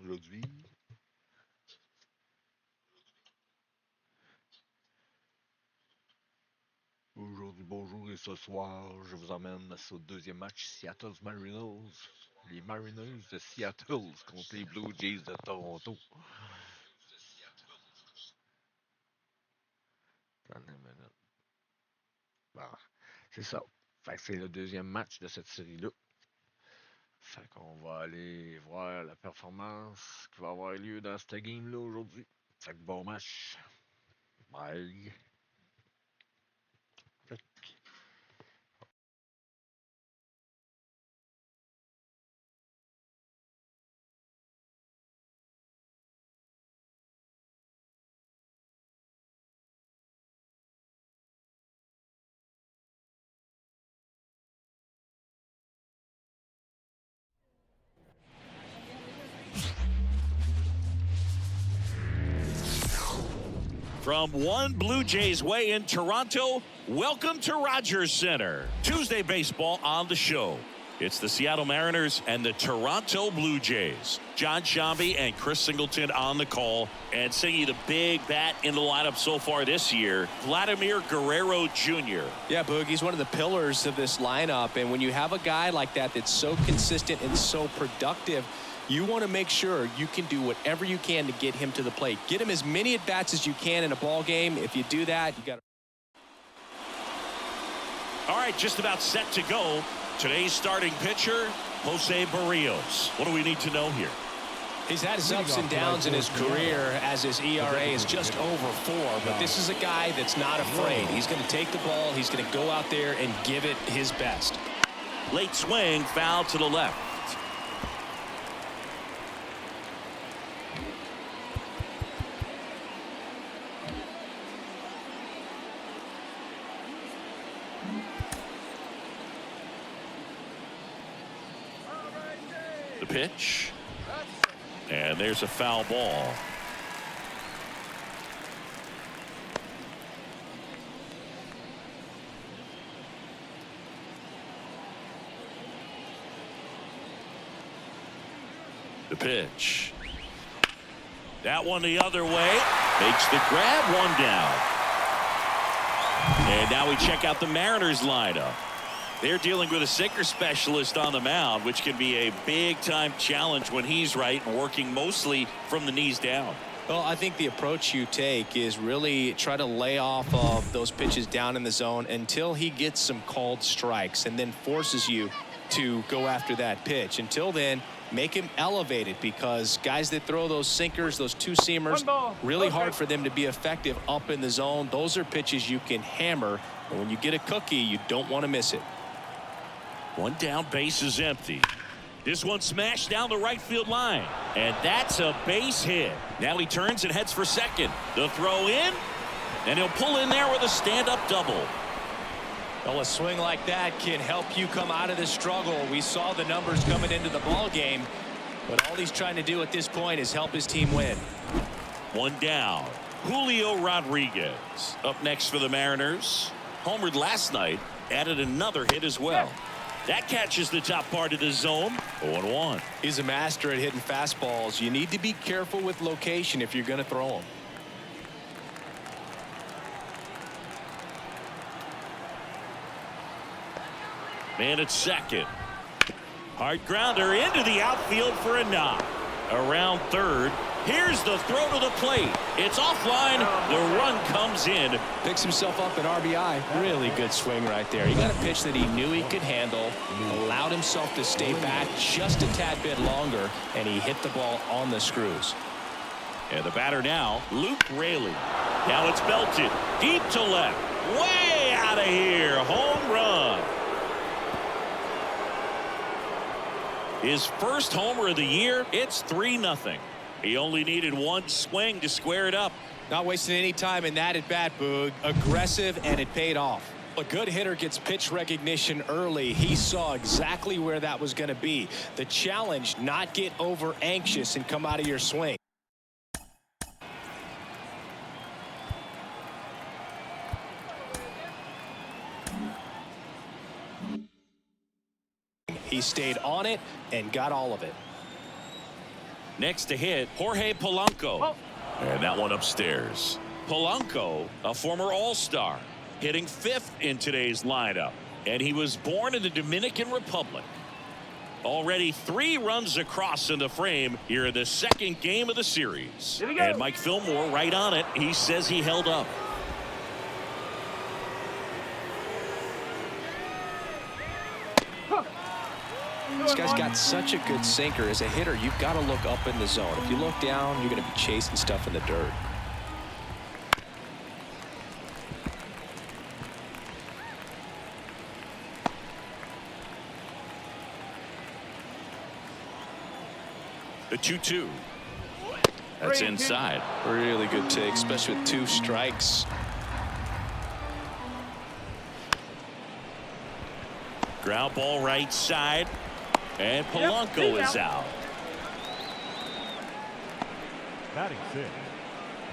aujourd'hui. Aujourd'hui, bonjour, et ce soir, je vous emmène sur le deuxième match Seattle Mariners. Les Mariners de Seattle contre les Blue Jays de Toronto. Attendez une minute. Bon, c'est ça. Fait que c'est le deuxième match de cette série-là. Fait qu'on va aller voir la performance qui va avoir lieu dans cette game-là aujourd'hui. Fait que bon match. Bye. From One Blue Jays Way in Toronto, welcome to Rogers Center. Tuesday baseball on the show. It's the Seattle Mariners and the Toronto Blue Jays. John Shambi and Chris Singleton on the call, and singing the big bat in the lineup so far this year, Vladimir Guerrero Jr. Yeah, Boog, he's one of the pillars of this lineup, and when you have a guy like that that's so consistent and so productive, you want to make sure you can do whatever you can to get him to the plate. Get him as many at-bats as you can in a ball game. If you do that, you got to... All right, just about set to go. Today's starting pitcher, Jose Barrios. What do we need to know here? He's had his ups and downs in his career as his ERA is just over 4, but this is a guy that's not afraid. He's going to take the ball. He's going to go out there and give it his best. Late swing, foul to the left. The pitch. And there's a foul ball. The pitch. That one the other way. Makes the grab, one down. And now we check out the Mariners lineup. They're dealing with a sinker specialist on the mound, which can be a big-time challenge when he's right and working mostly from the knees down. Well, I think the approach you take is really try to lay off of those pitches down in the zone until he gets some called strikes and then forces you to go after that pitch. Until then, make him elevated, because guys that throw those sinkers, those two-seamers, really hard for them to be effective up in the zone. Those are pitches you can hammer, and when you get a cookie, you don't want to miss it. One down, base is empty. This one smashed down the right field line, and that's a base hit. Now he turns and heads for second. The throw in, and he'll pull in there with a stand-up double. Well, a swing like that can help you come out of this struggle. We saw the numbers coming into the ball game, but all he's trying to do at this point is help his team win. One down. Julio Rodriguez up next for the Mariners. Homered last night, added another hit as well. That catches the top part of the zone. 0-1. He's a master at hitting fastballs. You need to be careful with location if you're going to throw them. Man at second. Hard grounder into the outfield for a knock. Around third. Here's the throw to the plate. It's offline. The run comes in. Picks himself up at RBI. Really good swing right there. He got a pitch that he knew he could handle, allowed himself to stay back just a tad bit longer, and he hit the ball on the screws. And the batter now, Luke Raley. Now it's belted deep to left. Way out of here. Home run. His first homer of the year. It's 3-0. He only needed one swing to square it up. Not wasting any time in that at bat, Boog. Aggressive, and it paid off. A good hitter gets pitch recognition early. He saw exactly where that was going to be. The challenge, not get over anxious and come out of your swing. He stayed on it and got all of it. Next to hit, Jorge Polanco. And that one upstairs. Polanco, a former All-Star, hitting 5th in today's lineup. And he was born in the Dominican Republic. Already 3 runs across in the frame here in the second game of the series. And Mike Fillmore right on it. He says he held up. This guy's got such a good sinker. As a hitter, you've got to look up in the zone. If you look down, you're going to be chasing stuff in the dirt. The 2-2. That's inside. Really good take, especially with 2 strikes. Ground ball right side. And Polanco is out. Batting 6,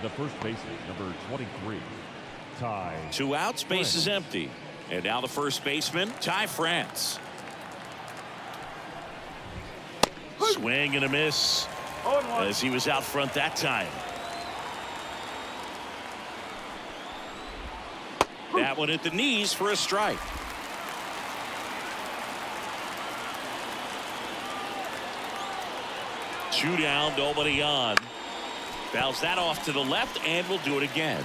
the first baseman, number 23, Ty. 2 outs, base is empty. And now the first baseman, Ty France. Swing and a miss as he was out front that time. That one at the knees for a strike. Two down, nobody on. Fouls that off to the left and will do it again.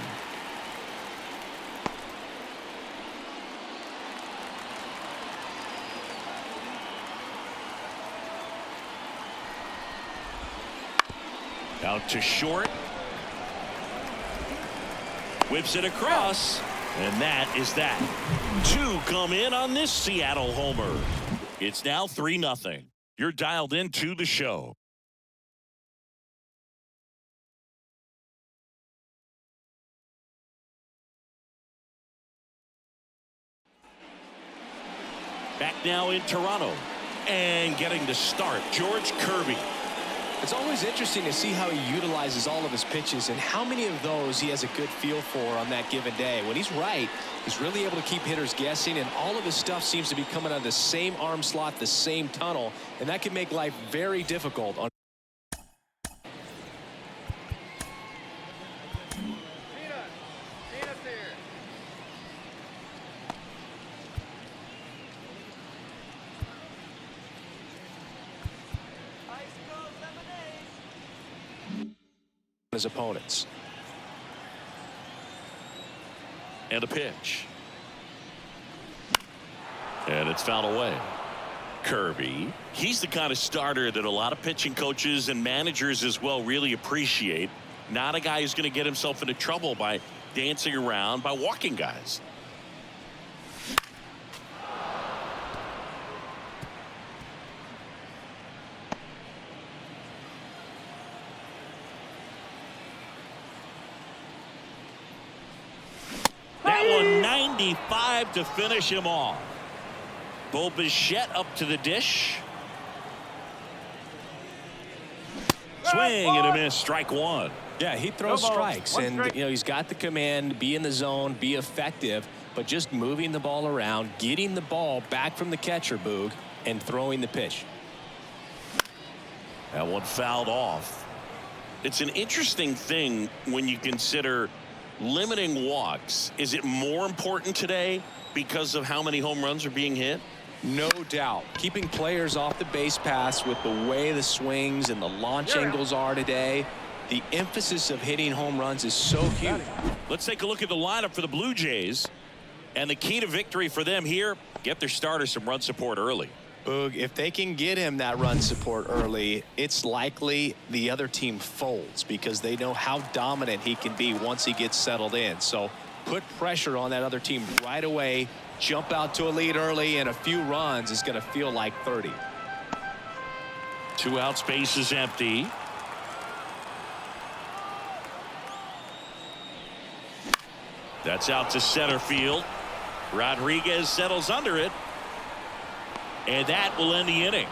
Out to short. Whips it across. And that is that. 2 come in on this Seattle homer. It's now 3-0. You're dialed into the show. Back now in Toronto. And getting to start, George Kirby. It's always interesting to see how he utilizes all of his pitches and how many of those he has a good feel for on that given day. When he's right, he's really able to keep hitters guessing, and all of his stuff seems to be coming out of the same arm slot, the same tunnel, and that can make life very difficult on his opponents. And a pitch. And it's fouled away. Kirby, he's the kind of starter that a lot of pitching coaches and managers as well really appreciate. Not a guy who's going to get himself into trouble by dancing around, by walking guys. That one 95 to finish him off. Bo Bichette up to the dish. Swing and a miss, strike 1. Yeah, he throws strikes, and you know he's got the command, be in the zone, be effective, but just moving the ball around, getting the ball back from the catcher, Boog, and throwing the pitch. That one fouled off. It's an interesting thing when you consider limiting walks. Is it more important today because of how many home runs are being hit? No doubt. Keeping players off the base paths with the way the swings and the launch angles are today, the emphasis of hitting home runs is so huge. Let's take a look at the lineup for the Blue Jays. And the key to victory for them here, get their starter some run support early. Boog, if they can get him that run support early, it's likely the other team folds because they know how dominant he can be once he gets settled in. So put pressure on that other team right away. Jump out to a lead early, and a few runs is going to feel like 30. 2 outs, base is empty. That's out to center field. Rodriguez settles under it. And that will end the inning.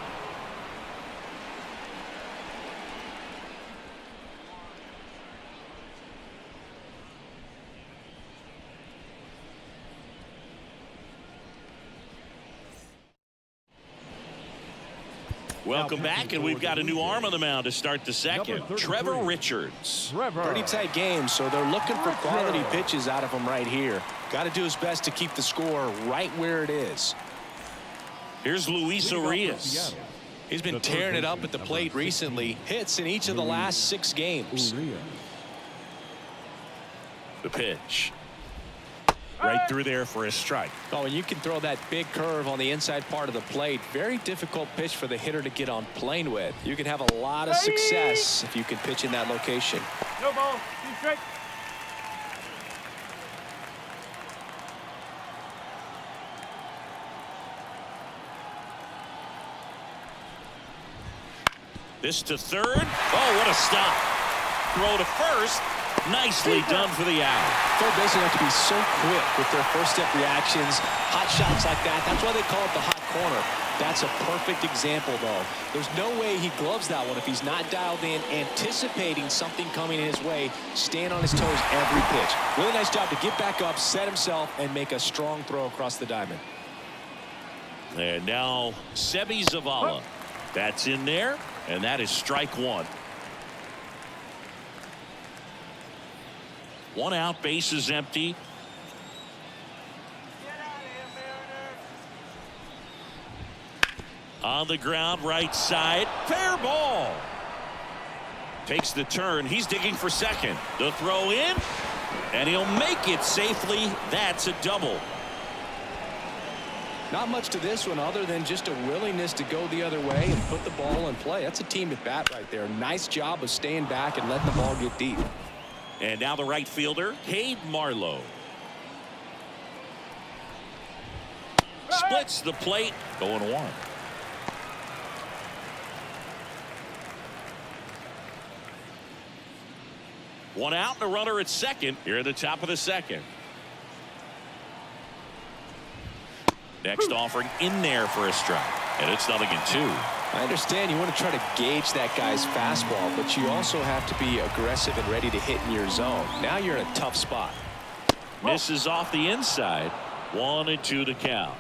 Welcome back, and we've got a new arm on the mound to start the second. Trevor Richards. Pretty tight game, so they're looking for quality pitches out of him right here. Got to do his best to keep the score right where it is. Here's Luis Urias. He's been tearing it up at the plate recently. Hits in each of the last 6 games. The pitch. Right through there for a strike. Oh, and you can throw that big curve on the inside part of the plate. Very difficult pitch for the hitter to get on plane with. You can have a lot of success if you can pitch in that location. No ball. 2 strikes. This to third. Oh, what a stop. Throw to first. Nicely done for the out. Third basemen have to be so quick with their first step reactions. Hot shots like that. That's why they call it the hot corner. That's a perfect example, though. There's no way he gloves that one if he's not dialed in, anticipating something coming his way, staying on his toes every pitch. Really nice job to get back up, set himself, and make a strong throw across the diamond. And now Sebi Zavala. That's in there, and that is strike 1. 1 out, base is empty. On the ground, right side, fair ball. Takes the turn, he's digging for second. The throw in, and he'll make it safely. That's a double. Not much to this one other than just a willingness to go the other way and put the ball in play. That's a team at bat right there. Nice job of staying back and letting the ball get deep. And now the right fielder, Cade Marlowe. Splits the plate, going 1. One out and a runner at second here at the top of the second. Next offering in there for a strike, and it's 0-2. I understand you want to try to gauge that guy's fastball, but you also have to be aggressive and ready to hit in your zone. Now you're in a tough spot. Misses off the inside. 1-2 to count.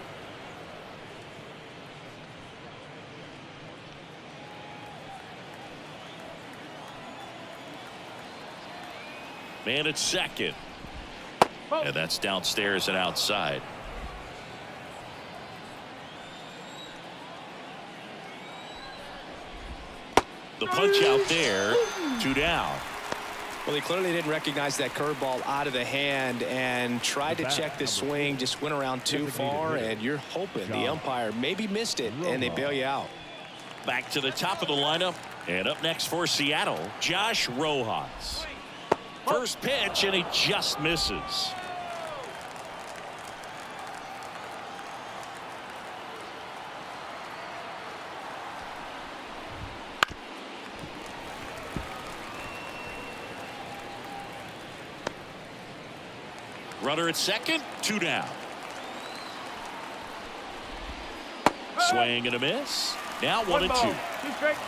Man at second. And that's downstairs and outside. The punch out there, 2 down. Well, he clearly didn't recognize that curveball out of the hand and tried to check the swing, just went around too far, and you're hoping the umpire maybe missed it and they bail you out. Back to the top of the lineup, and up next for Seattle, Josh Rojas. First pitch, and he just misses. Runner at second, 2 down. Swing and a miss. Now 1-2. 2 strikes.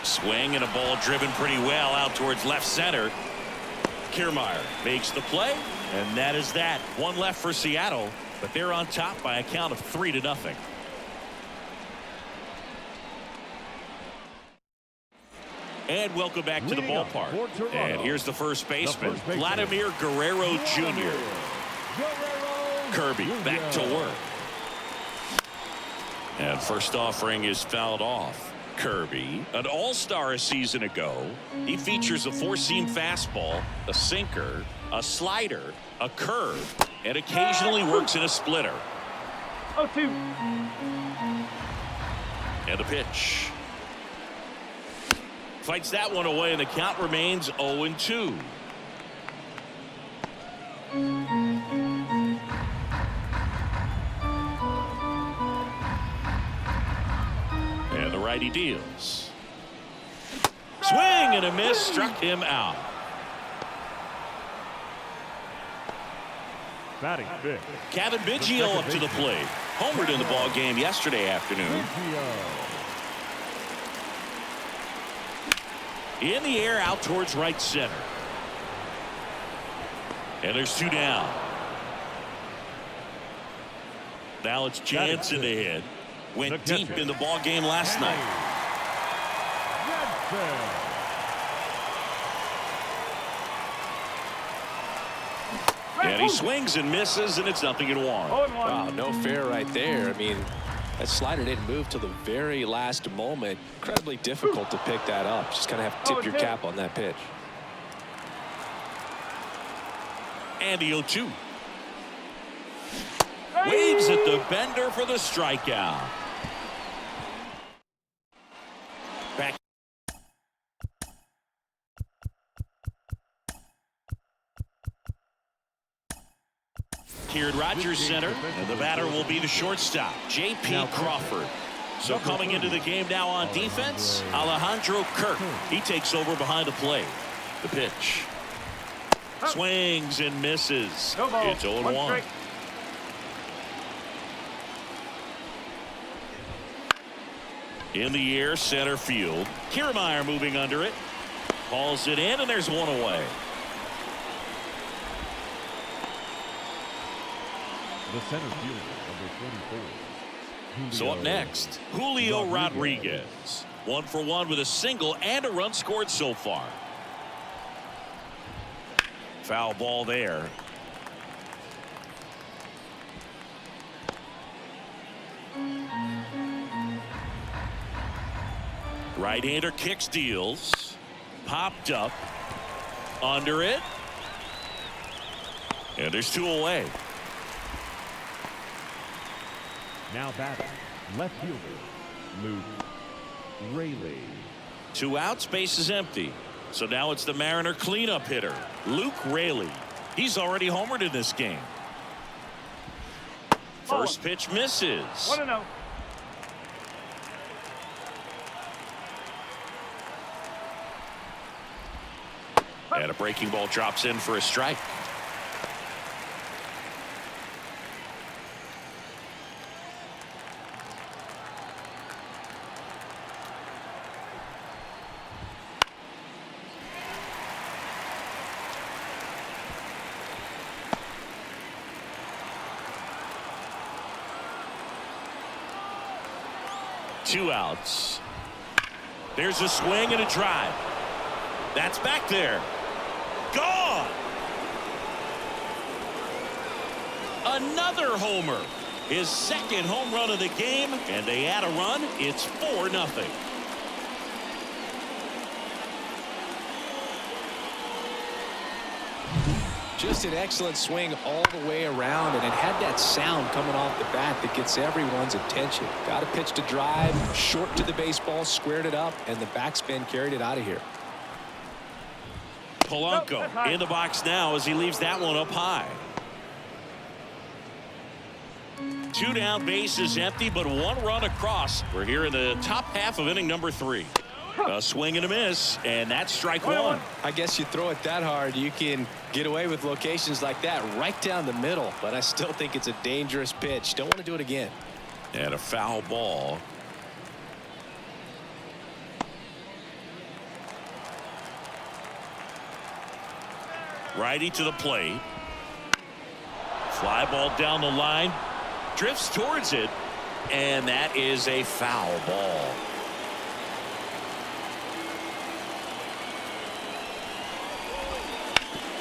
Swing and a ball driven pretty well out towards left center. Kiermaier makes the play, and that is that. 1 left for Seattle, but they're on top by a count of 3-0. And welcome back to the ballpark. And here's the first baseman, Vladimir Guerrero Jr. Kirby back to work. And first offering is fouled off. Kirby, an all-star a season ago. He features a 4-seam fastball, a sinker, a slider, a curve, and occasionally works in a splitter. 0-2. And the pitch. Fights that one away, and the count remains 0-2. And the righty deals. Swing and a miss, struck him out. Batting fifth. Kevin Biggio up to the plate. Homered in the ball game yesterday afternoon. In the air out towards right center. And there's 2 down. Now it's Jansen to hit. Went deep in the ball game last night. And he swings and misses, and it's 0-1. Wow, no fair right there. I mean, that slider didn't move till the very last moment. Incredibly difficult to pick that up. Just kind of have to tip your cap on that pitch. And the 0-2. Waves at the bender for the strikeout. Back. Here at Rogers Center, and the batter will be the shortstop, J.P. Crawford. So coming into the game now on defense, Alejandro Kirk. He takes over behind the plate. The pitch. Swings and misses. It's 0-1. In the air, center field. Kiermaier moving under it. Hauls it in, and there's 1 away. The center fielder, number 24. So up next, Julio Rodriguez. 1 for 1 with a single and a run scored so far. Foul ball there. Right-hander kicks, deals. Popped up. Under it. And there's 2 away. Now batting, left fielder, Luke Raley. 2 outs, base is empty. So now it's the Mariner cleanup hitter, Luke Raley. He's already homered in this game. First pitch misses. 1-0. And a breaking ball drops in for a strike. Two outs. There's a swing and a drive. That's back there. Gone. Another homer. His second home run of the game, and they add a run. It's 4-0. Just an excellent swing all the way around, and it had that sound coming off the bat that gets everyone's attention. Got a pitch to drive, short to the baseball, squared it up, and the backspin carried it out of here. Polanco in the box now as he leaves that one up high. 2 down, base is empty, but 1 run across. We're here in the top half of inning number 3. A swing and a miss, and that's strike 1. I guess you throw it that hard, you can get away with locations like that right down the middle, but I still think it's a dangerous pitch. Don't want to do it again. And a foul ball. Righty to the plate. Fly ball down the line. Drifts towards it, and that is a foul ball.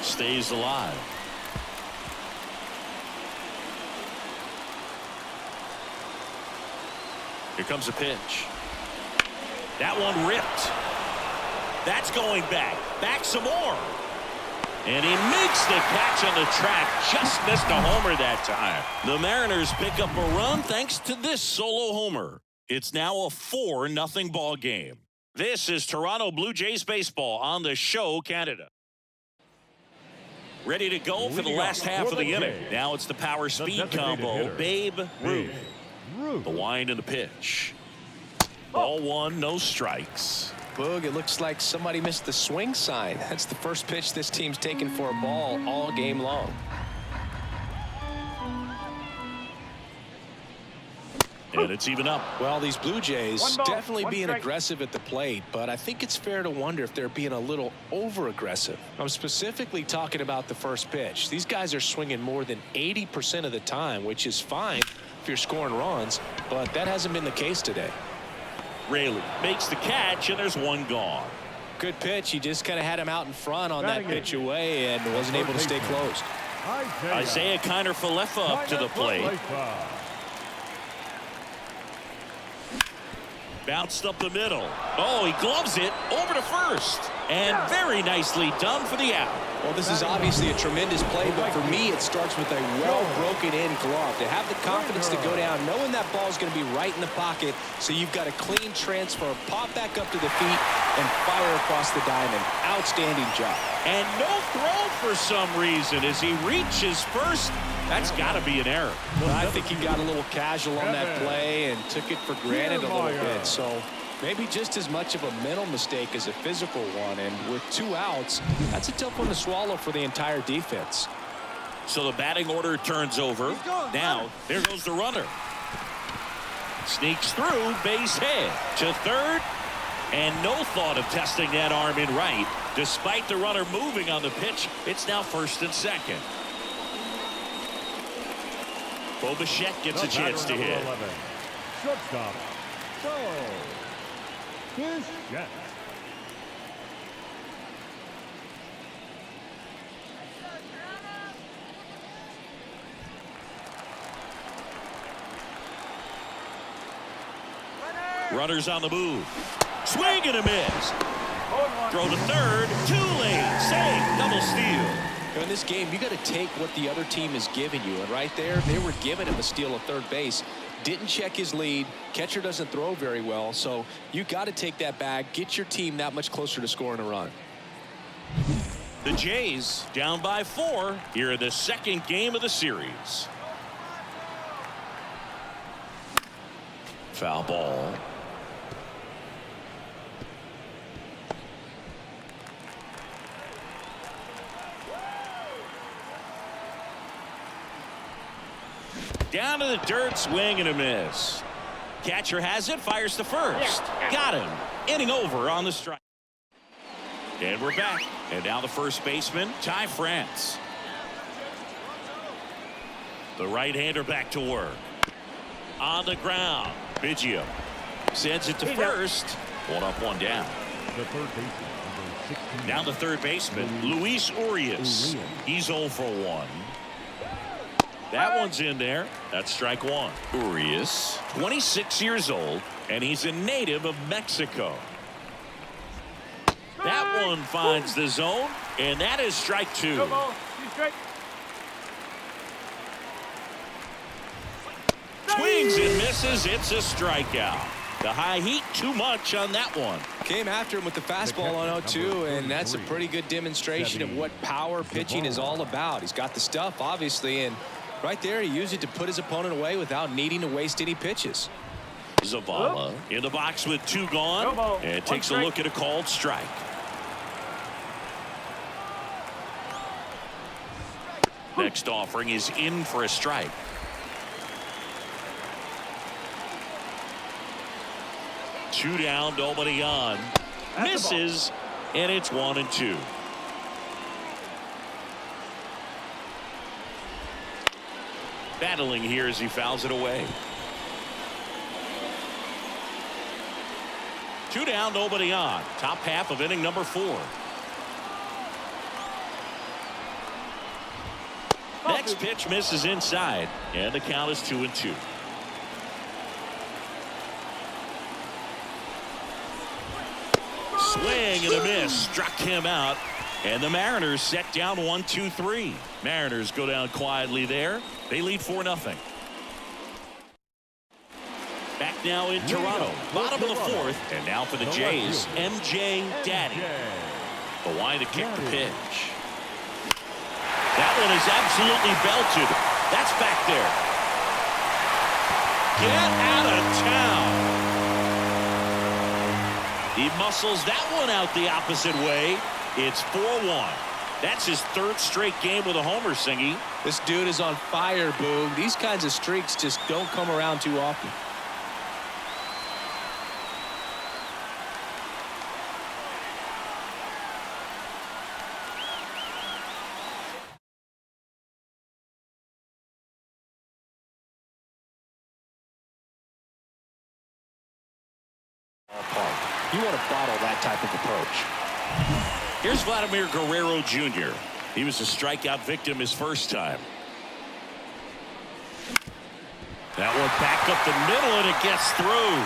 Stays alive. Here comes a pitch. That one ripped. That's going back. Back some more. And he makes the catch on the track. Just missed a homer that time. The Mariners pick up a run thanks to this solo homer. It's now a 4-0 ball game. This is Toronto Blue Jays baseball on the Show Canada. Ready to go for the last half of the inning. Now it's the power speed combo. Babe Ruth. The wind and the pitch. Ball 1, no strikes. Boog, it looks like somebody missed the swing sign. That's the first pitch this team's taken for a ball all game long. And it's even up. Well, these Blue Jays definitely being strike. aggressive at the plate, but I think it's fair to wonder if they're being a little over-aggressive. I'm specifically talking about the first pitch. These guys are swinging more than 80% of the time, which is fine if you're scoring runs, but that hasn't been the case today. Raley makes the catch, and there's one gone. Good pitch. He just kind of had him out in front on that Batting pitch away and wasn't able to stay closed. Isaiah Kiner-Falefa up to the plate. Bounced up the middle. Oh, he gloves it over to first. And very nicely done for the out. Well, this is obviously a tremendous play, but for me, it starts with a well-broken-in glove. To have the confidence to go down, knowing that ball is going to be right in the pocket, so you've got a clean transfer, pop back up to the feet, and fire across the diamond. Outstanding job. And no throw for some reason as he reaches first. That's got to be an error. I think he got a little casual on that play and took it for granted a little bit. So maybe just as much of a mental mistake as a physical one. And with 2 outs, that's a tough one to swallow for the entire defense. So the batting order turns over. Now, there goes the runner. Sneaks through, base hit to third. And no thought of testing that arm in right. Despite the runner moving on the pitch, it's now first and second. Bo Bichette gets a chance to hit. Shortstop, Bichette. Runners on the move. Swing and a miss. Throw to third. Too late. Save. Double steal. In this game, you got to take what the other team is giving you. And right there, they were giving him a steal at third base. Didn't check his lead. Catcher doesn't throw very well. So you got to take that bag. Get your team that much closer to scoring a run. The Jays down by 4 here in the second game of the series. Foul ball. Down to the dirt, swing and a miss. Catcher has it, fires to first. Got him. Inning over on the strike. And we're back. And now the first baseman, Ty France. The right-hander back to work. On the ground, Biggio sends it to first. 1 up, 1 down. The third baseman, number 16. Now the third baseman, Luis Urias. He's 0 for 1. That one's in there. That's strike 1. Urias, 26 years old, and he's a native of Mexico. That one finds the zone, and that is strike 2. Swings and misses. It's a strikeout. The high heat, too much on that one. Came after him with the fastball on 0-2, and that's a pretty good demonstration of what power pitching is all about. He's got the stuff, obviously, and right there, he used it to put his opponent away without needing to waste any pitches. Zavala in the box with 2 gone, and takes a look at a called strike. Next offering is in for a strike. Two down, nobody on. Misses, and it's 1-2. Battling here as he fouls it away. 2 down, nobody on. Top half of inning number 4. Next pitch misses inside, and the count is 2-2. Swing and a miss, struck him out, and the Mariners set down 1-2-3. Mariners go down quietly there. They lead 4-0. Back now in Toronto, bottom of the 4th, and now for the Jays, MJ Daddy. The line to kick the pitch. That one is absolutely belted. That's back there. Get out of town. He muscles that one out the opposite way. It's 4-1. That's his 3rd straight game with a homer, Singy. This dude is on fire, Boog. These kinds of streaks just don't come around too often. You want to bottle that type of approach. Here's Vladimir Guerrero Jr. He was a strikeout victim his first time. That one back up the middle, and it gets through.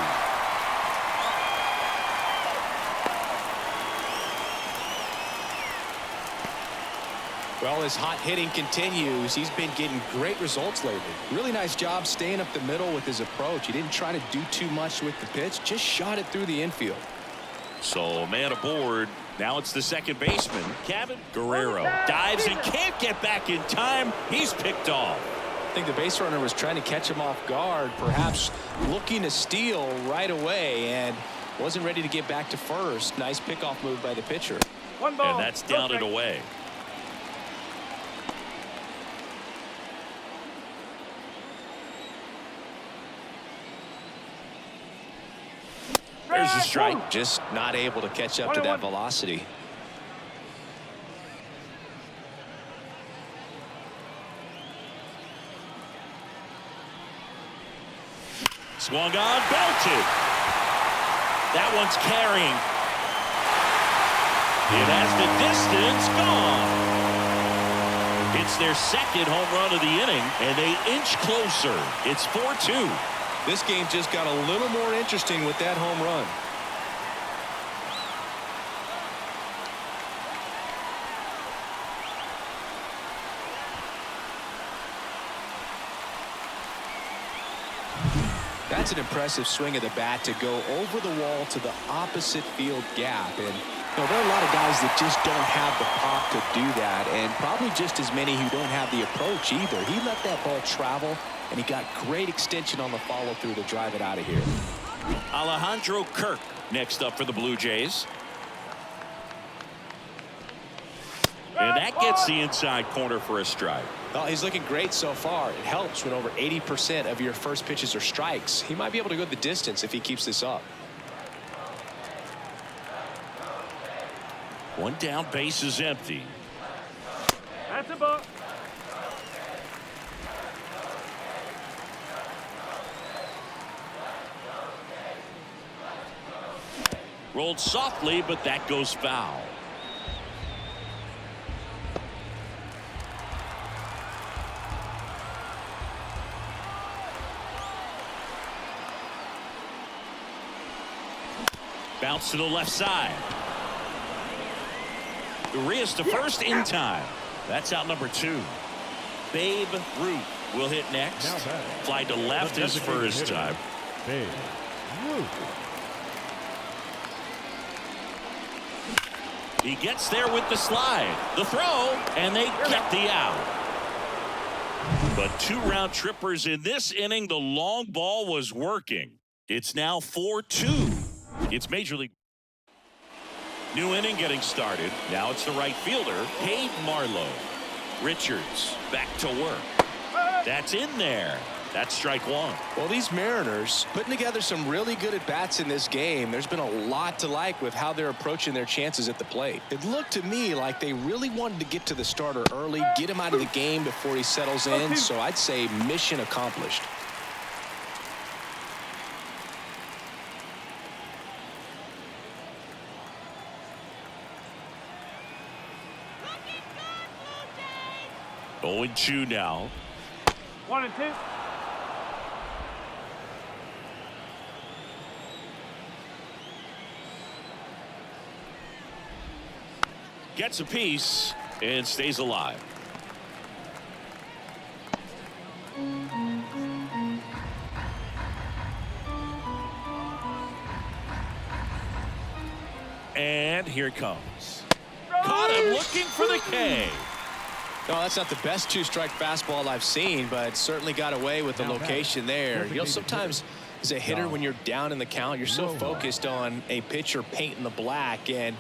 Well, his hot hitting continues. He's been getting great results lately. Really nice job staying up the middle with his approach. He didn't try to do too much with the pitch, just shot it through the infield. So, man aboard. Now it's the second baseman, Kevin Guerrero. Dives and can't get back in time. He's picked off. I think the base runner was trying to catch him off guard, perhaps looking to steal right away, and wasn't ready to get back to first. Nice pickoff move by the pitcher. And that's down and away. There's a strike. Just not able to catch up to that velocity. Swung on, belted. That one's carrying. It has the distance, gone. It's their second home run of the inning, and they inch closer. It's 4-2. This game just got a little more interesting with that home run. That's an impressive swing of the bat to go over the wall to the opposite field gap. And there are a lot of guys that just don't have the pop to do that, and probably just as many who don't have the approach either. He let that ball travel, and he got great extension on the follow-through to drive it out of here. Alejandro Kirk next up for the Blue Jays. And that gets the inside corner for a strike. Well, he's looking great so far. It helps when over 80% of your first pitches are strikes. He might be able to go the distance if he keeps this up. One down, base is empty. That's a ball. Rolled softly, but that goes foul. Bounce to the left side. Urias to first in time. That's out number 2. Babe Ruth will hit next. Fly to left his first time. Babe Ruth. He gets there with the slide. The throw, and they get the out. But 2 round trippers in this inning. The long ball was working. It's now 4-2. It's Major League. New inning getting started. Now it's the right fielder, Hayden Marlowe. Richards back to work. That's in there. That's strike 1. Well, these Mariners putting together some really good at-bats in this game. There's been a lot to like with how they're approaching their chances at the plate. It looked to me like they really wanted to get to the starter early, get him out of the game before he settles in. So I'd say mission accomplished. Going 2 now. 1 and 2. Gets a piece and stays alive. And here it comes. Caught him looking for the K. No, that's not the best 2-strike fastball I've seen, but certainly got away with the location there. You know, sometimes as a hitter, when you're down in the count, you're so focused on a pitcher painting the black, and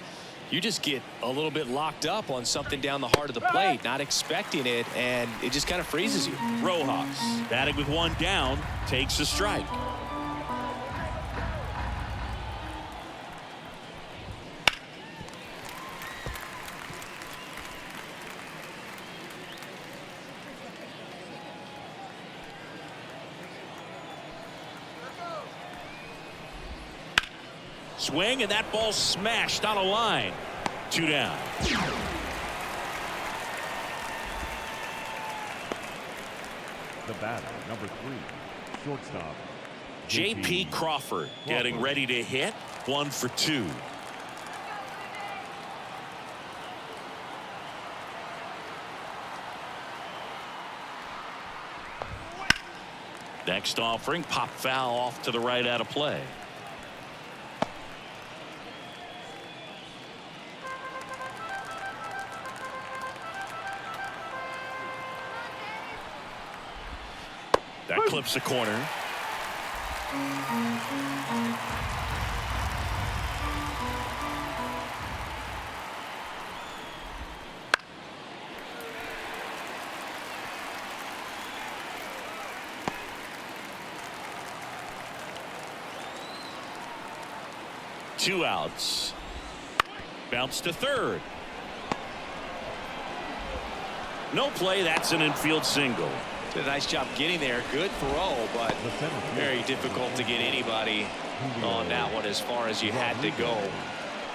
you just get a little bit locked up on something down the heart of the plate, not expecting it, and it just kind of freezes you. Rojas batting with 1 down, takes a strike. Swing, and that ball smashed on a line. 2 down. The batter, number 3, shortstop. J.P. Crawford getting ready to hit. 1 for 2. Next offering, pop foul off to the right out of play. That clips the corner. Two outs. Bounce to third. No play. That's an infield single. Did a nice job getting there. Good throw, but very difficult to get anybody on that one as far as you had to go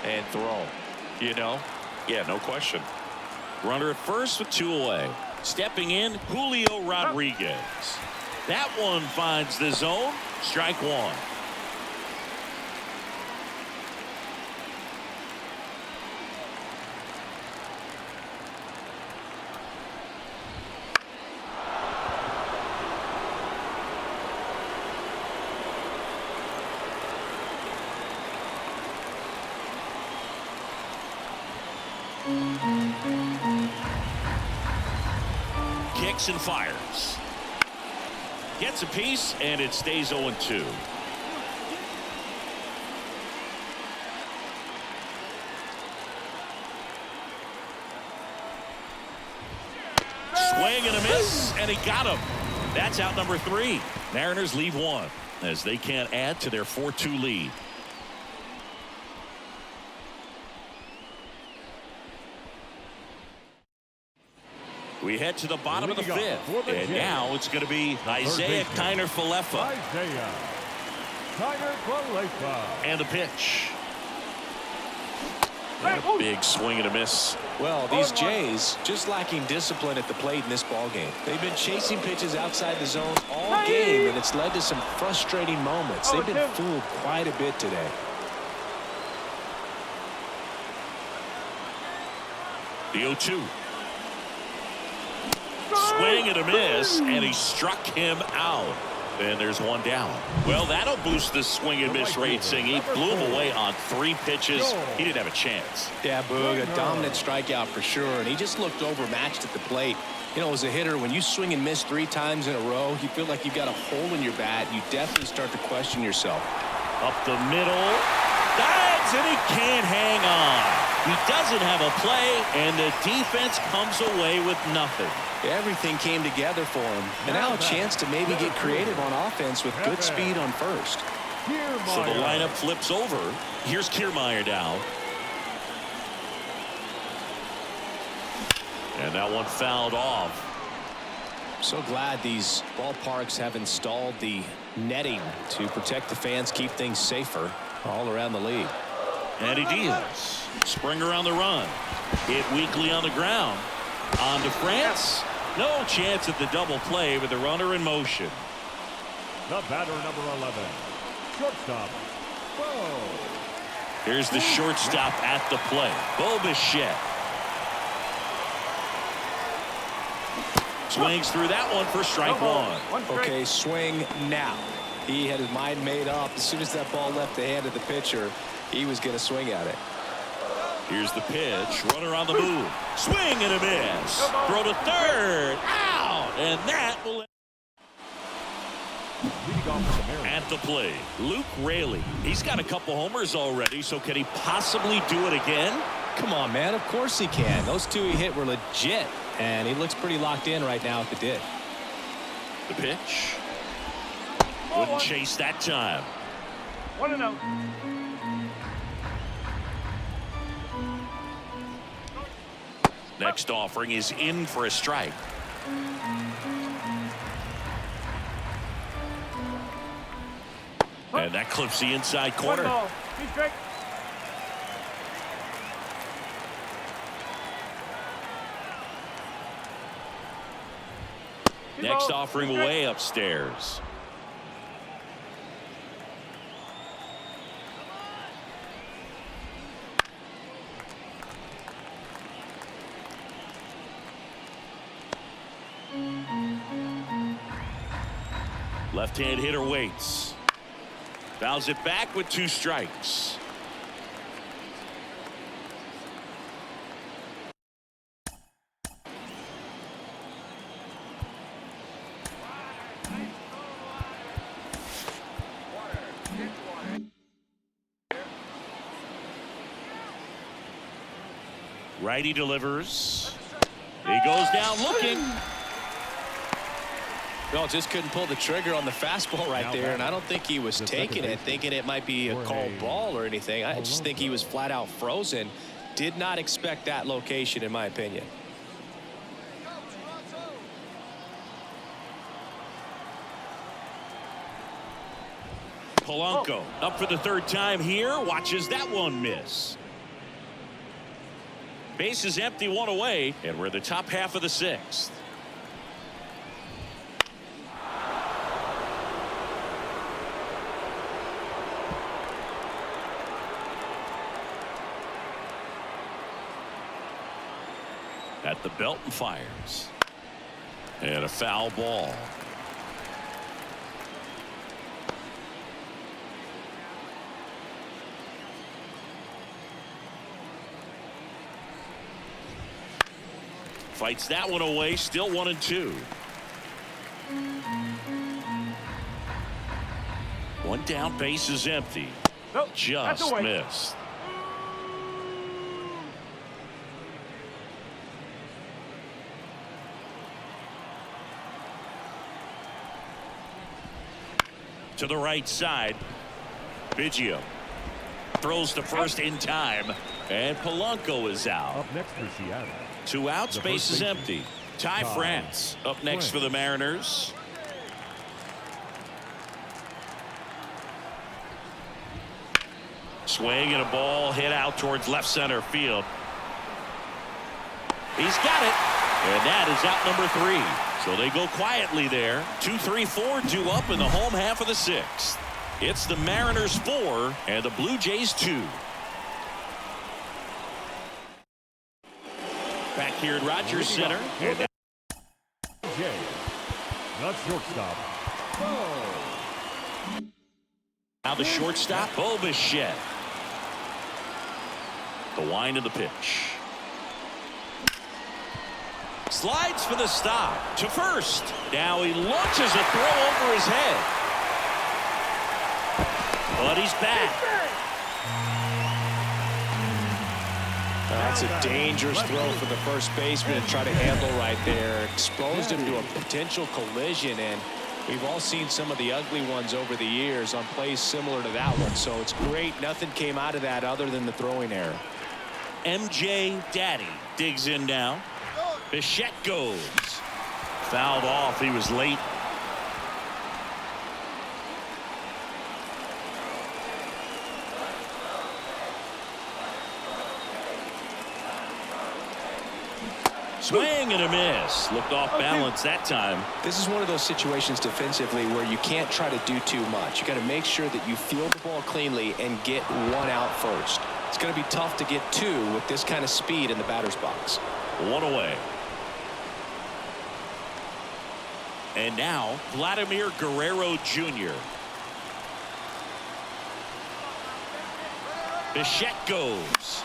and throw. You know? Yeah, no question. Runner at first with 2 away. Stepping in, Julio Rodriguez. That one finds the zone. Strike 1. Kicks and fires. Gets a piece, and it stays 0-2. Swing and a miss, and he got him. That's out number 3. Mariners leave 1 as they can't add to their 4-2 lead. We head to the bottom of the 5th, and now it's going to be Isaiah Kiner-Falefa. Isaiah Kiner-Falefa. And a pitch. And a big swing and a miss. Well, these Jays just lacking discipline at the plate in this ball game. They've been chasing pitches outside the zone all game, and it's led to some frustrating moments. They've been fooled quite a bit today. The 0-2. Swing and a miss, and he struck him out. And there's 1 down. Well, that'll boost the swing and miss rating. He blew him away on 3 pitches. He didn't have a chance. Yeah, Boog, a dominant strikeout for sure, and he just looked overmatched at the plate. You know, as a hitter, when you swing and miss 3 times in a row, you feel like you've got a hole in your bat. You definitely start to question yourself. Up the middle. Dives, and he can't hang on. He doesn't have a play, and the defense comes away with nothing. Everything came together for him, and now a chance to maybe get creative on offense with good speed on first. So the lineup flips over. Here's Kiermaier now. And that one fouled off. So glad these ballparks have installed the netting to protect the fans, keep things safer all around the league. Eddie Diaz. Springer on the run. Hit weakly on the ground. On to France. No chance at the double play with the runner in motion. The batter, number 11, shortstop, Bo. Here's the shortstop at the plate, Bo Bichette. Swings through that one for strike 1. Okay, swing now. He had his mind made up. As soon as that ball left the hand of the pitcher, he was going to swing at it. Here's the pitch. Runner on the move. Swing and a miss. Throw to third. Out. And that will. At the plate, Luke Raley. He's got a couple homers already, so can he possibly do it again? Come on, man. Of course he can. Those 2 he hit were legit, and he looks pretty locked in right now at the dip. The pitch. Wouldn't chase that time. 1-0. Next offering is in for a strike. And that clips the inside corner. Keep straight. Next offering away upstairs. Left-hand hitter waits. Fouls it back with 2 strikes. Righty delivers. He goes down looking. No, just couldn't pull the trigger on the fastball right there, and I don't think he was taking it, thinking it might be a called ball or anything. I just think he was flat out frozen. Did not expect that location, in my opinion. Polanco up for the 3rd time here. Watches that one miss. Base is empty, 1 away, and we're in the top half of the 6th. At the belt and fires. And a foul ball. Fights that one away, still 1-2. One down, base is empty. Nope, just missed. To the right side. Biggio throws to first in time, and Polanco is out. Up next for Seattle. 2 outs, base is empty. Ty France up next for the Mariners. Swing and a ball hit out towards left center field. He's got it, and that is out number 3. So they go quietly there. 2-3-4 due up in the home half of the 6th. It's the Mariners 4 and the Blue Jays 2. Back here at Rogers Center. Jay, the shortstop. Now the shortstop, Bo Bichette. The wind of the pitch. Slides for the stop to first. Now he launches a throw over his head. But he's back. That's a dangerous throw for the first baseman to try to handle right there. Exposed him to a potential collision, and we've all seen some of the ugly ones over the years on plays similar to that one. So it's great nothing came out of that other than the throwing error. MJ Daddy digs in now. Bichette goes. Fouled off. He was late. Swing and a miss. Looked off balance that time. This is one of those situations defensively where you can't try to do too much. You got to make sure that you field the ball cleanly and get 1 out first. It's going to be tough to get 2 with this kind of speed in the batter's box. 1 away. And now Vladimir Guerrero Jr. Bichette goes.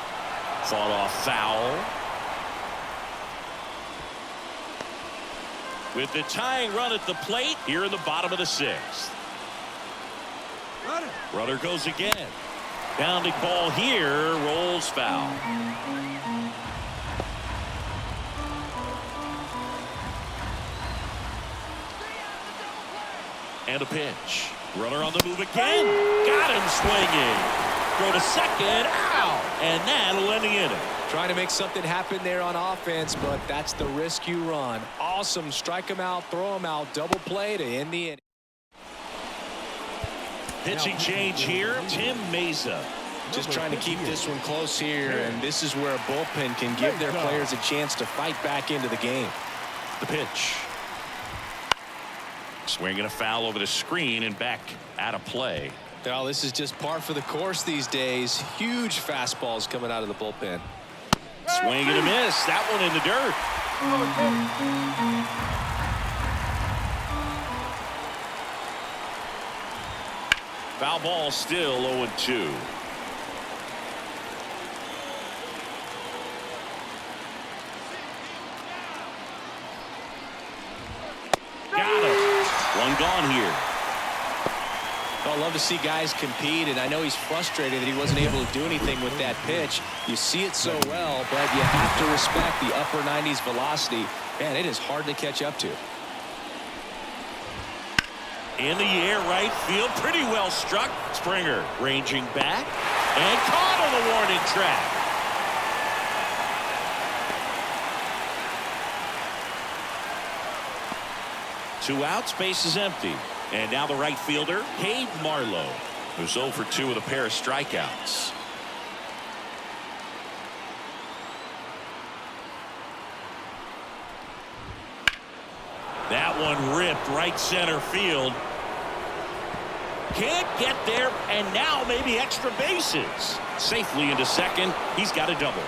Fought off foul. With the tying run at the plate here in the bottom of the 6th. Runner goes again. Bounding ball here, rolls foul. And a pitch. Runner on the move again. Got him swinging. Throw to second. Out. And that'll end the inning. Trying to make something happen there on offense, but that's the risk you run. Awesome. Strike him out, throw him out, double play to end the inning. Pitching change here. Tim Mesa Just trying to keep this one close here, and this is where a bullpen can give their players a chance to fight back into the game. The pitch. Swinging a foul over the screen and back out of play. Well, this is just par for the course these days. Huge fastballs coming out of the bullpen. Swing and a miss. That one in the dirt. Foul ball, still 0-2. Got him. One gone here. I love to see guys compete, and I know he's frustrated that he wasn't able to do anything with that pitch. You see it so well, but you have to respect the upper 90s velocity. Man, it is hard to catch up to. In the air, right field, pretty well struck. Springer ranging back and caught on the warning track. Two outs, base is empty. And now the right fielder, Cade Marlowe, who's 0 for 2 with a pair of strikeouts. That one ripped right center field. Can't get there, and now maybe extra bases. Safely into second. He's got a double.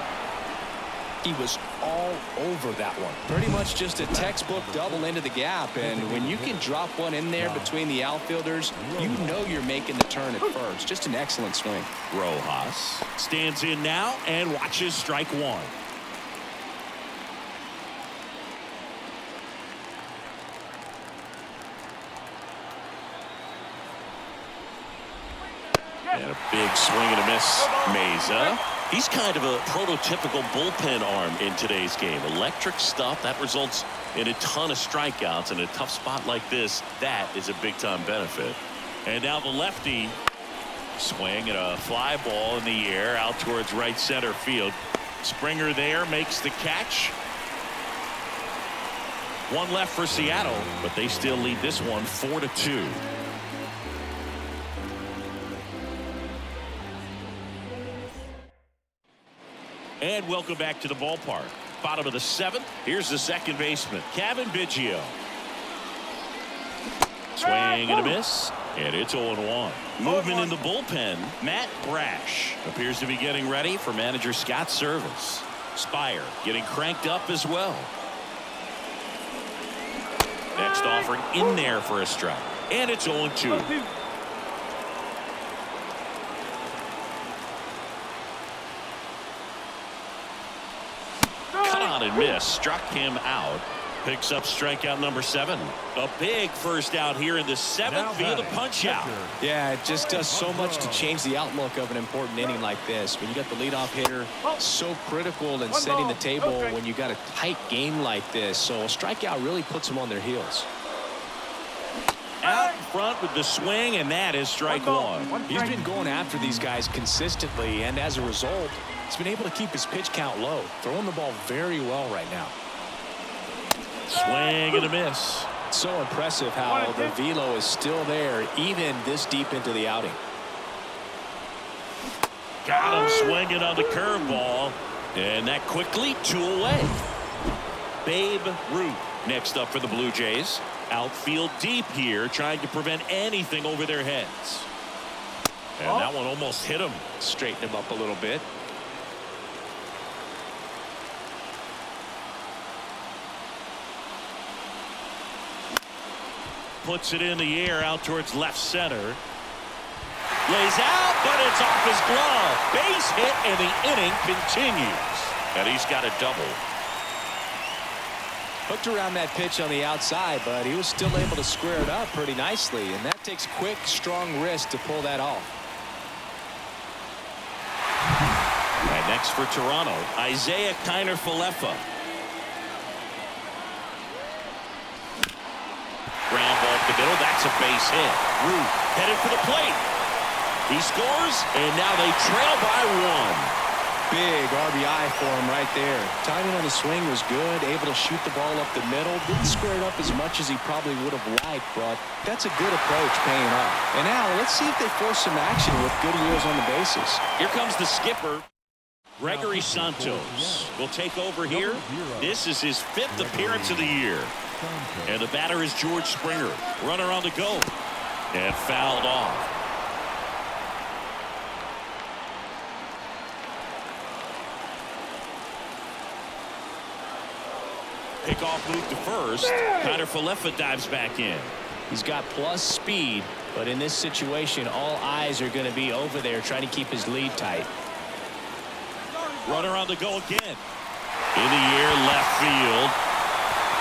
He was all over that one. Pretty much just a textbook double into the gap, and when you can drop one in there between the outfielders, you know you're making the turn at first. Just an excellent swing. Rojas stands in now and watches strike one. And a big swing and a miss. Mesa. He's kind of a prototypical bullpen arm in today's game. Electric stuff that results in a ton of strikeouts. In a tough spot like this, that is a big-time benefit. And now the lefty swing and a fly ball in the air out towards right center field. Springer there makes the catch. One left for Seattle, but they still lead this one 4-2. And welcome back to the ballpark. Bottom of the 7th. Here's the second baseman, Cavan Biggio. Swing and a miss. And it's 0-1. Movement in the bullpen, Matt Brash appears to be getting ready for manager Scott Service. Spire getting cranked up as well. Next offering in there for a strike. And it's 0-2. And miss, struck him out. Picks up strikeout number 7. A big first out here in the 7th via the punch out. Yeah, it just does so much to change the outlook of an important inning like this. When you got the leadoff hitter, so critical in setting the table when you got a tight game like this. So a strikeout really puts them on their heels. Out in front with the swing, and that is strike one. He's been going after these guys consistently, and as a result, he's been able to keep his pitch count low, throwing the ball very well right now. Swing and a miss. So impressive how the velo is still there, even this deep into the outing. Got him swinging on the curveball, and that quickly 2 away. Babe Ruth next up for the Blue Jays. Outfield deep here, trying to prevent anything over their heads. And that one almost hit him. Straighten him up a little bit. Puts it in the air out towards left center. Lays out, but it's off his glove. Base hit, and the inning continues. And he's got a double. Hooked around that pitch on the outside, but he was still able to square it up pretty nicely, and that takes quick, strong wrist to pull that off. And next for Toronto, Isaiah Kiner-Falefa. Ground ball up the middle. That's a base hit. Root headed for the plate. He scores, and now they trail by 1. big RBI for him right there. Timing on the swing was good, able to shoot the ball up the middle. Didn't square it up as much as he probably would have liked, but that's a good approach paying off. And now let's see if they force some action with good wheels on the bases. Here comes the skipper. Gregory Santos will take over here. This is his 5th appearance of the year. And the batter is George Springer. Runner on the go. And fouled off. Pickoff move to first. Kiner Falefa dives back in. He's got plus speed, but in this situation, all eyes are going to be over there trying to keep his lead tight. Runner on the go again. In the air, left field.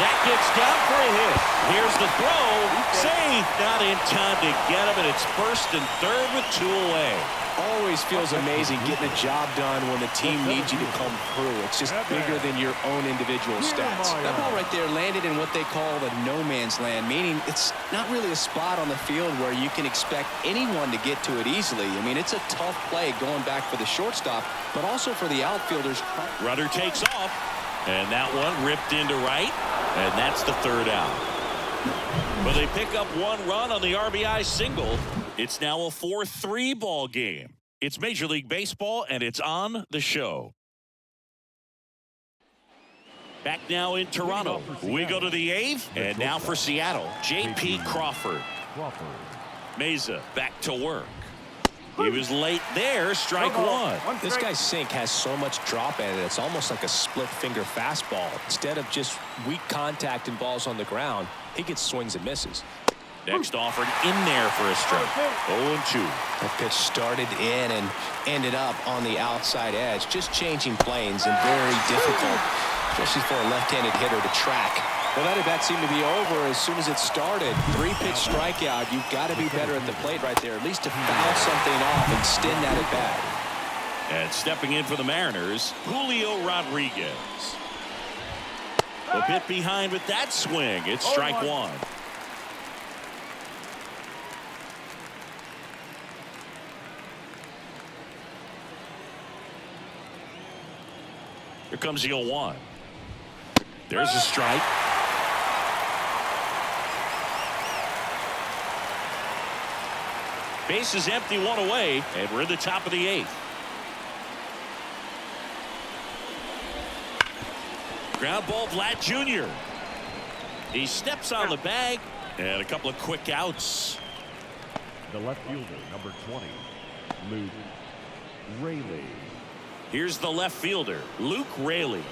That gets down for a hit. Here's the throw. Safe. Not in time to get him, and it's 1st and 3rd with 2 away. Always feels amazing getting a job done when the team needs you to come through. It's just bigger than your own individual stats. That ball right there landed in what they call the no man's land, meaning it's not really a spot on the field where you can expect anyone to get to it easily. I mean, it's a tough play going back for the shortstop, but also for the outfielders. Runner takes off, and that one ripped into right, and that's the 3rd out. But they pick up 1 run on the RBI single. It's now a 4-3 ball game. It's Major League Baseball, and it's on the show. Back now in Toronto. We go to the 8th, and now for Seattle, J.P. Crawford. Meza back to work. He was late there, strike 1. This guy's sink has so much drop in it, it's almost like a split finger fastball. Instead of just weak contact and balls on the ground, he gets swings and misses. Next offered in there for a strike. 0-2. That pitch started in and ended up on the outside edge. Just changing planes and very difficult, especially for a left-handed hitter to track. Well, that at-bat seemed to be over as soon as it started. 3-pitch strikeout. You've got to be better at the plate right there, at least to foul something off and extend that at-bat. And stepping in for the Mariners, Julio Rodriguez. A bit behind with that swing. It's strike 1. Here comes the 0-1. There's a strike. Base is empty, 1 away, and we're in the top of the 8th. Ground ball, Vlad Jr. He steps on the bag, and a couple of quick outs. The left fielder, number 20, Luke Raley. Here's the left fielder, Luke Raley.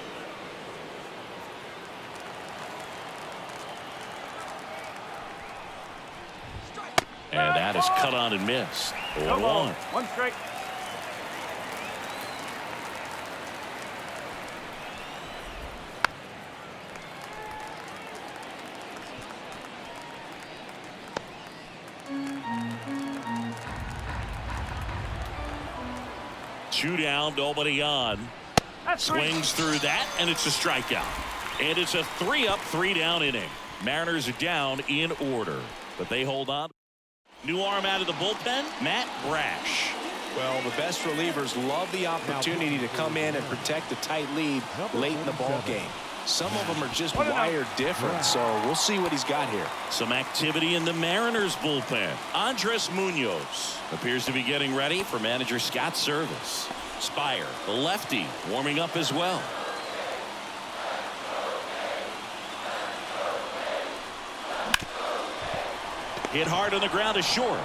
And that is cut on and missed. 0-1. 1 strike. Two down, nobody on. Swings through that, and it's a strikeout. And it's a 3-up, 3-down inning. Mariners are down in order, but they hold on. New arm out of the bullpen, Matt Brash. Well, the best relievers love the opportunity to come in and protect a tight lead late in the ball game. Some of them are just wired different, so we'll see what he's got here. Some activity in the Mariners bullpen. Andres Munoz appears to be getting ready for manager Scott's service. Spire, the lefty, warming up as well. Hit hard on the ground to short.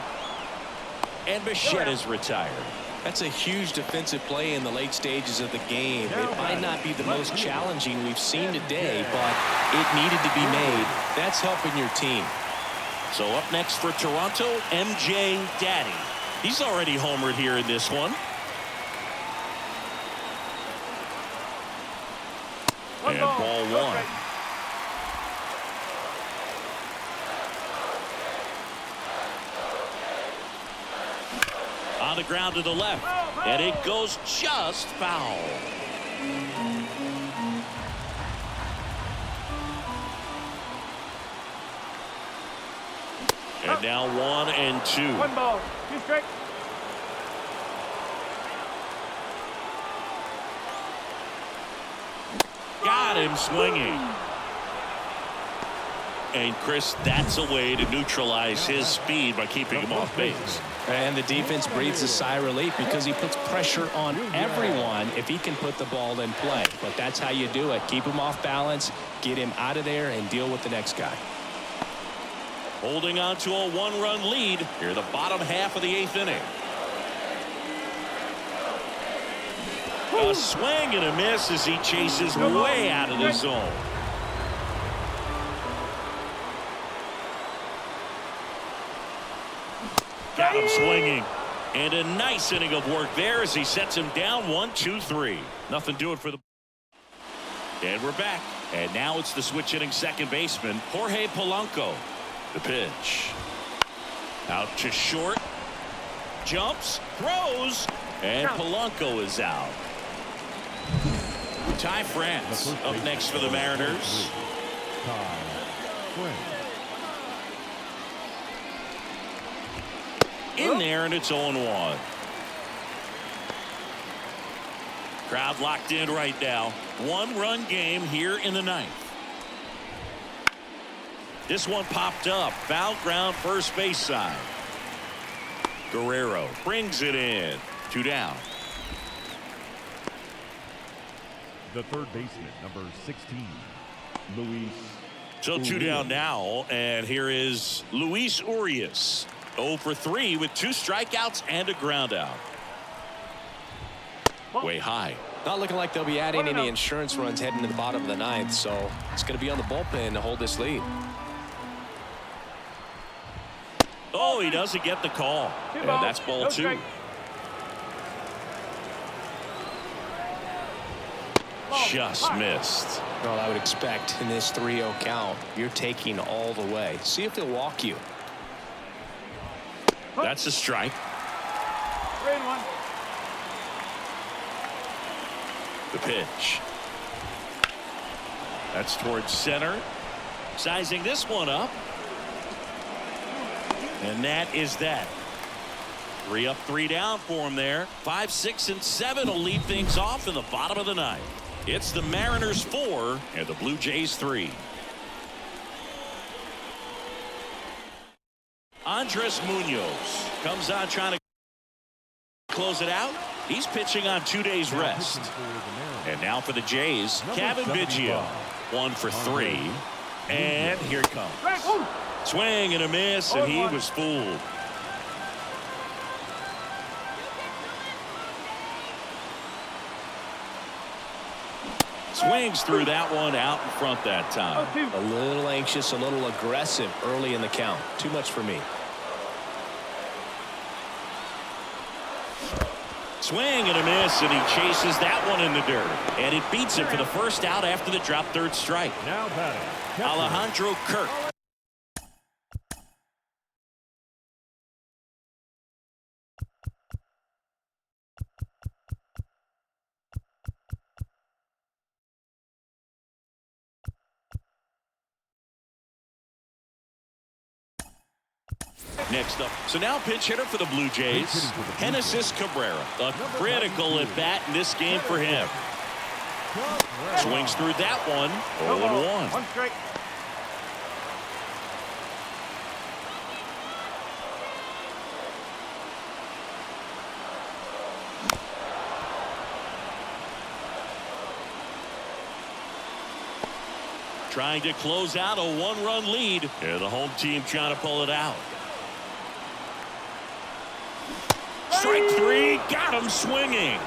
And Bichette is retired. That's a huge defensive play in the late stages of the game. It might not be the most challenging we've seen today, but it needed to be made. That's helping your team. So up next for Toronto, MJ Daddy. He's already homered here in this one. And ball 1. On the ground to the left, and it goes just foul. And now 1-2. 1 ball, 2 strikes. got him swinging. And Chris, that's a way to neutralize his speed by keeping him off base. And the defense breathes a sigh of relief because he puts pressure on everyone if he can put the ball in play. But that's how you do it. Keep him off balance, get him out of there, and deal with the next guy. Holding on to a one-run lead here in the bottom half of the 8th inning. A swing and a miss as he chases way out of the zone. Got him swinging. And a nice inning of work there as he sets him down 1-2-3. Nothing doing for the. And we're back. And now it's the switch hitting second baseman, Jorge Polanco. The pitch. Out to short. Jumps. Throws. And Polanco is out. Ty France up next for the Mariners. Ty France. In there, and it's 0-1. Crowd locked in right now. One-run game here in the 9th. This one popped up. Foul ground first base side. Guerrero brings it in. 2 down. The third baseman, number 16, Luis. So 2 down now, and here is Luis Urias. 0 for 3 with 2 strikeouts and a ground out. Way high. Not looking like they'll be adding any insurance runs heading to the bottom of the 9th, so it's going to be on the bullpen to hold this lead. Oh, he doesn't get the call. And that's ball 2. Just missed. Well, I would expect in this 3-0 count, you're taking all the way. See if they'll walk you. That's a strike. 3-1. The pitch. That's towards center. Sizing this one up. And that is that. 3 up, 3 down for him there. 5, 6, and 7 will lead things off in the bottom of the 9th. It's the Mariners 4 and the Blue Jays 3. Andres Munoz comes on trying to close it out. He's pitching on 2 days rest. And now for the Jays, Cavan Biggio. 1 for 3. And here it comes. Swing and a miss, and he was fooled. Swings through that one out in front that time. A little anxious, a little aggressive early in the count. Too much for me. Swing and a miss, and he chases that one in the dirt. And it beats him for the first out after the drop third strike. Now batting, Alejandro Kirk. Next up. So now pinch hitter for the Blue Jays, Genesis Cabrera. A critical at bat in this game for him. Swings through that one. 0-1. 1 strike. Trying to close out a 1-run lead. And the home team trying to pull it out. Strike 3, got him swinging.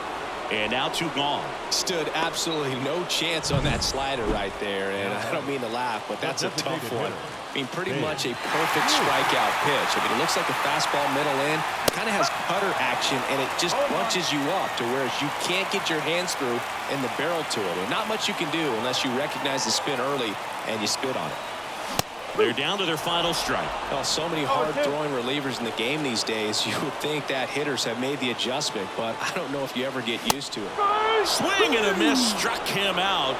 And now 2 gone. Stood absolutely no chance on that slider right there. And I don't mean to laugh, but that's a tough one. I mean, pretty much a perfect strikeout pitch. I mean, it looks like a fastball middle in. Kind of has cutter action, and it just bunches you up to where you can't get your hands through in the barrel to it. And not much you can do unless you recognize the spin early and you spit on it. They're down to their final strike. Well, so many hard-throwing relievers in the game these days, you would think that hitters have made the adjustment, but I don't know if you ever get used to it. Swing and a miss struck him out,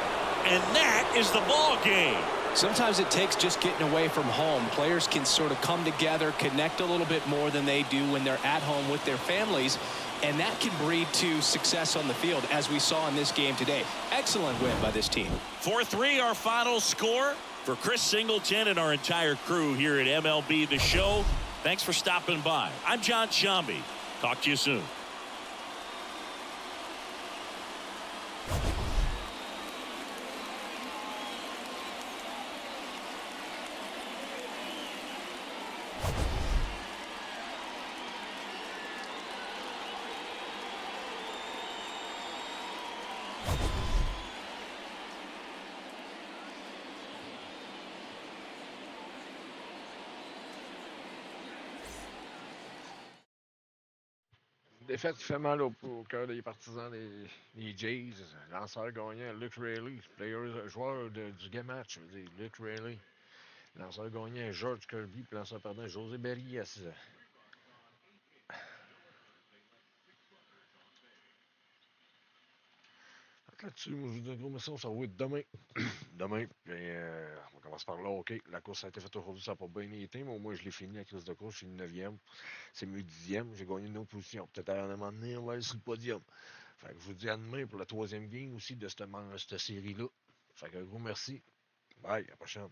and that is the ball game. Sometimes it takes just getting away from home. Players can sort of come together, connect a little bit more than they do when they're at home with their families, and that can breed to success on the field, as we saw in this game today. Excellent win by this team. 4-3 our final score. For Chris Singleton and our entire crew here at MLB The Show, thanks for stopping by. I'm John Sciambi. Talk to you soon. Défaite qui fait mal au cœur des partisans des Jays. Lanceur gagnant, Luke Rayleigh. Joueur du game match, je veux dire, Luke Rayleigh. Lanceur gagnant, George Kirby. Puis lanceur perdant, José Berry à 6 ans. Là-dessus, moi, je vous dis un gros merci. On se revoit demain. Demain. On commence par là. OK. La course a été faite aujourd'hui. Ça n'a pas bien été, mais au moins, je l'ai fini. La crise de course, je suis le 9e. C'est mieux 10e. J'ai gagné une autre position. Peut-être à un moment donné, on va aller sur le podium. Fait que je vous dis à demain pour la 3e game aussi de cette série-là. Fait que un gros merci. Bye. À la prochaine.